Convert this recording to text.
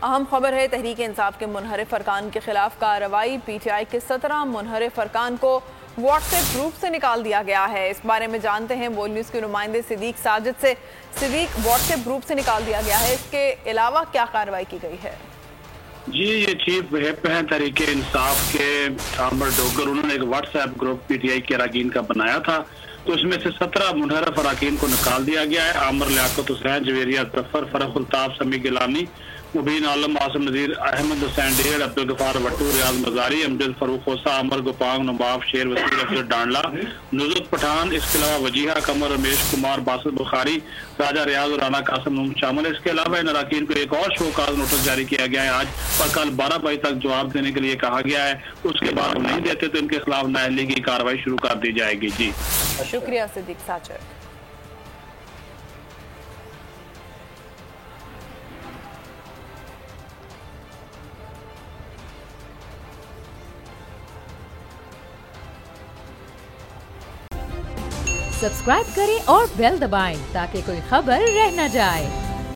अहम खबर है, तहरीक इंसाफ के मुनहरिफ अरकान के खिलाफ कार्रवाई। पीटीआई के 17 मुनहरिफ अरकान को व्हाट्सएप ग्रुप से निकाल दिया गया है। इस बारे में जानते हैं बोल न्यूज़ के नुमाइंदे सिद्दीक साजिद से। सिद्दीक, व्हाट्सएप ग्रुप से निकाल दिया गया है, इसके अलावा क्या कार्रवाई की गई है? जी, ये चीफ व्हिप हैं तहरीक इंसाफ के आमर डोगर। उन्होंने एक व्हाट्सएप ग्रुप पीटीआई के अरकान का बनाया था, तो इसमें से 17 मुनहरिफ अरकान को निकाल दिया गया है। आमर लियाकत हुसैन, जवेरिया जफर, फरख उल्ताफ, समी गिलानी, मुबीन आलम, आसम नजीर, अहमद हुसैन डेढ़, अब्दुल गफार वट्टू, रियाज मजारी, अमजद फरूख खोसा, अमर गोपांग, नवाब शेर, वसीर अफजल डांडला, नुजरत पठान, इसके अलावा वजीहा कमर, रमेश कुमार, बासित बुखारी, राजा रियाज और राना कासिम नूम शामिल है। इसके अलावा इन अरकान को एक और शोकाज नोटिस जारी किया गया है आज, और कल 12 बजे तक जवाब देने के लिए कहा गया है। उसके बाद नहीं देते तो इनके खिलाफ नाअहली की कार्रवाई शुरू कर दी जाएगी। जी शुक्रिया सिद्दीक साजिद। सब्सक्राइब करें और बेल दबाएं ताकि कोई खबर रह न जाए।